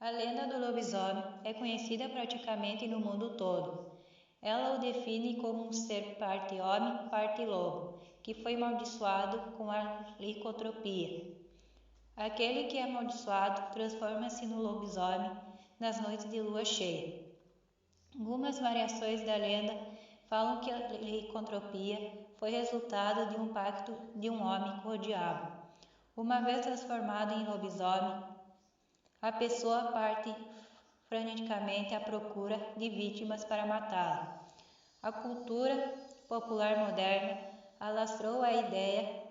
A lenda do lobisomem é conhecida praticamente no mundo todo. Ela o define como um ser parte homem, parte lobo, que foi amaldiçoado com a licantropia. Aquele que é amaldiçoado transforma-se no lobisomem nas noites de lua cheia. Algumas variações da lenda falam que a licantropia foi resultado de um pacto de um homem com o diabo. Uma vez transformado em lobisomem, a pessoa parte freneticamente à procura de vítimas para matá-la. A cultura popular moderna alastrou a ideia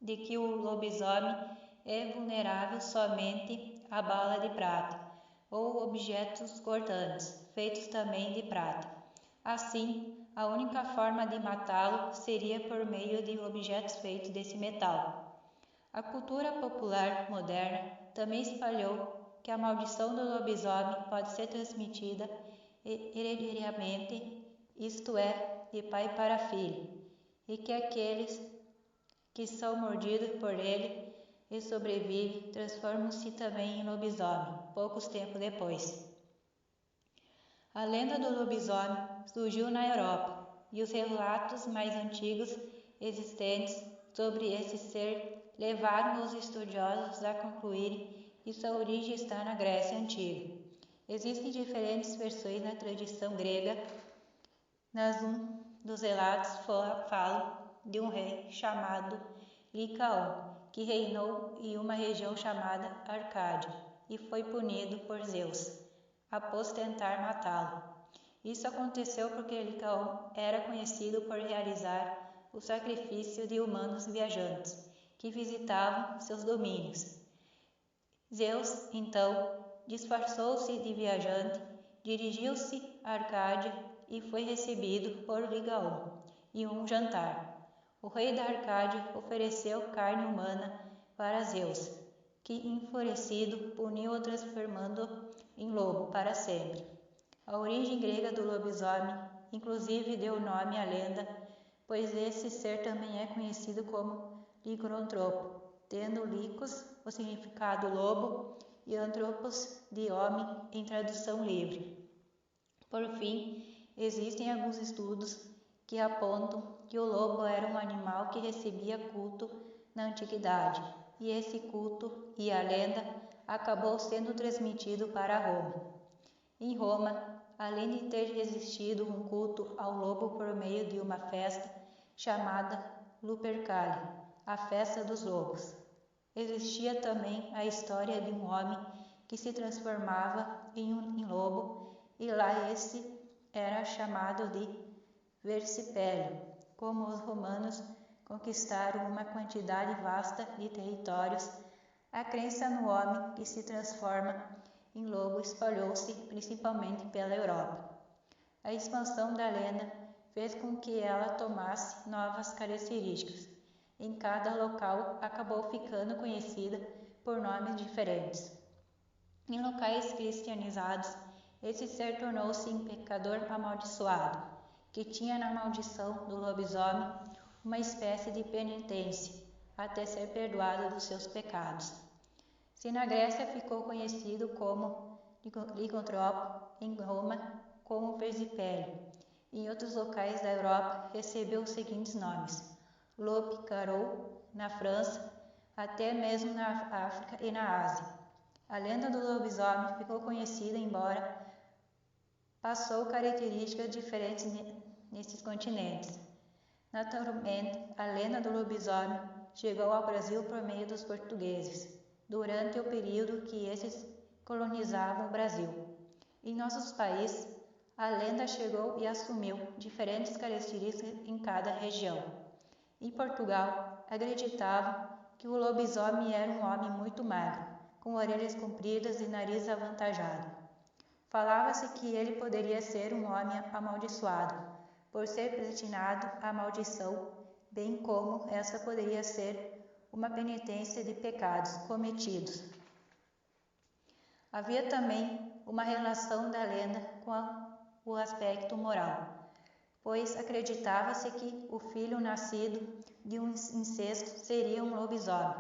de que o lobisomem é vulnerável somente à bala de prata ou objetos cortantes, feitos também de prata. Assim, a única forma de matá-lo seria por meio de objetos feitos desse metal. A cultura popular moderna também espalhou que a maldição do lobisomem pode ser transmitida hereditariamente, isto é, de pai para filho, e que aqueles que são mordidos por ele e sobrevivem transformam-se também em lobisomem, poucos tempos depois. A lenda do lobisomem surgiu na Europa, e os relatos mais antigos existentes sobre esse ser levaram os estudiosos a concluírem que sua origem está na Grécia Antiga. Existem diferentes versões na tradição grega. Um dos relatos fala de um rei chamado Licaon, que reinou em uma região chamada Arcádia e foi punido por Zeus após tentar matá-lo. Isso aconteceu porque Licaon era conhecido por realizar o sacrifício de humanos viajantes que visitavam seus domínios. Zeus, então, disfarçou-se de viajante, dirigiu-se a Arcádia e foi recebido por Licaon em um jantar. O rei da Arcádia ofereceu carne humana para Zeus, que, enfurecido, puniu-o transformando-o em lobo para sempre. A origem grega do lobisomem, inclusive, deu nome à lenda, pois esse ser também é conhecido como licântropo, tendo licos o significado lobo e antropos de homem em tradução livre. Por fim, existem alguns estudos que apontam que o lobo era um animal que recebia culto na antiguidade, e esse culto e a lenda acabou sendo transmitido para Roma. Em Roma, além de ter existido um culto ao lobo por meio de uma festa chamada Lupercalia, a festa dos lobos, existia também a história de um homem que se transformava em lobo, e lá esse era chamado de Versipélio. Como os romanos conquistaram uma quantidade vasta de territórios, a crença no homem que se transforma em lobo espalhou-se principalmente pela Europa. A expansão da lenda fez com que ela tomasse novas características. Em cada local acabou ficando conhecida por nomes diferentes. Em locais cristianizados, esse ser tornou-se um pecador amaldiçoado, que tinha na maldição do lobisomem uma espécie de penitência, até ser perdoado dos seus pecados. Se na Grécia ficou conhecido como licântropo, em Roma como Versipélio, em outros locais da Europa recebeu os seguintes nomes: Loup-garou na França, até mesmo na África e na Ásia. A lenda do lobisomem ficou conhecida, embora passou características diferentes nesses continentes. Naturalmente, a lenda do lobisomem chegou ao Brasil por meio dos portugueses, durante o período que esses colonizavam o Brasil. Em nossos países, a lenda chegou e assumiu diferentes características em cada região. Em Portugal, acreditavam que o lobisomem era um homem muito magro, com orelhas compridas e nariz avantajado. Falava-se que ele poderia ser um homem amaldiçoado, por ser predestinado à maldição, bem como essa poderia ser uma penitência de pecados cometidos. Havia também uma relação da lenda com o aspecto moral, pois acreditava-se que o filho nascido de um incesto seria um lobisomem.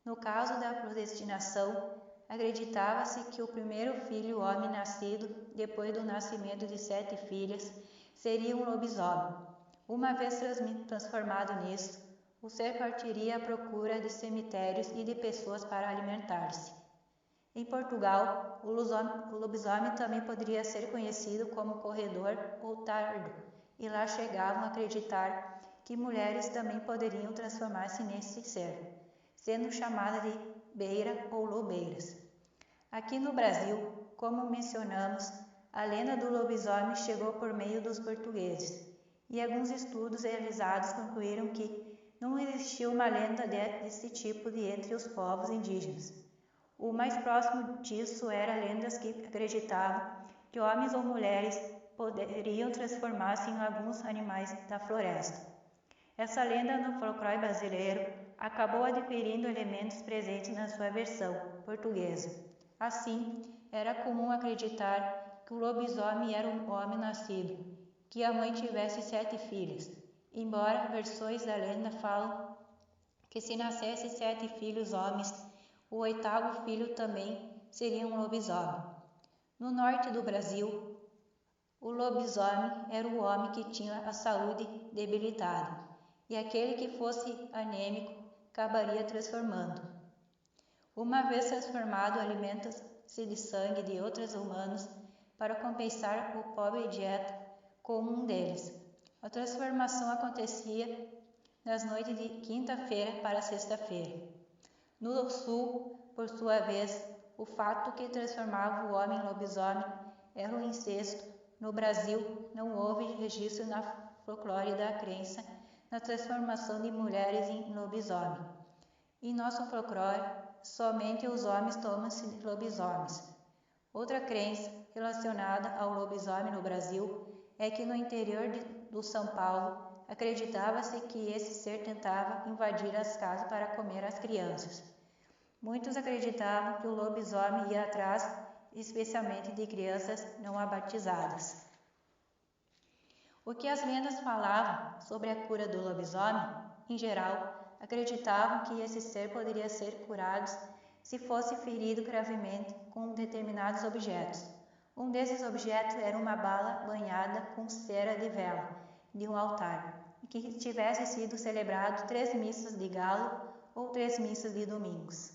No caso da predestinação, acreditava-se que o primeiro filho homem nascido depois do nascimento de 7 filhas seria um lobisomem. Uma vez transformado nisso, o ser partiria à procura de cemitérios e de pessoas para alimentar-se. Em Portugal, o lobisomem também poderia ser conhecido como corredor ou tardo, e lá chegavam a acreditar que mulheres também poderiam transformar-se nesse ser, sendo chamada de beira ou lobeiras. Aqui no Brasil, como mencionamos, a lenda do lobisomem chegou por meio dos portugueses, e alguns estudos realizados concluíram que não existiu uma lenda desse tipo entre os povos indígenas. O mais próximo disso eram lendas que acreditavam que homens ou mulheres poderiam transformar-se em alguns animais da floresta. Essa lenda no folclore brasileiro acabou adquirindo elementos presentes na sua versão portuguesa. Assim, era comum acreditar que o lobisomem era um homem nascido, que a mãe tivesse 7 filhas, embora versões da lenda falam que se nascesse 7 filhos homens, o 8º filho também seria um lobisomem. No norte do Brasil, o lobisomem era o homem que tinha a saúde debilitada, e aquele que fosse anêmico acabaria transformando. Uma vez transformado, alimenta-se de sangue de outros humanos para compensar a pobre dieta com um deles. A transformação acontecia nas noites de quinta-feira para sexta-feira. No sul, por sua vez, o fato que transformava o homem em lobisomem era o incesto. No Brasil, não houve registro na folclore da crença na transformação de mulheres em lobisomem. Em nosso folclore, somente os homens tornam-se lobisomens. Outra crença relacionada ao lobisomem no Brasil é que no interior do São Paulo acreditava-se que esse ser tentava invadir as casas para comer as crianças. Muitos acreditavam que o lobisomem ia atrás, especialmente de crianças não batizadas. O que as lendas falavam sobre a cura do lobisomem, em geral, acreditavam que esse ser poderia ser curado se fosse ferido gravemente com determinados objetos. Um desses objetos era uma bala banhada com cera de vela de um altar, que tivesse sido celebrado 3 missas de galo ou 3 missas de domingos.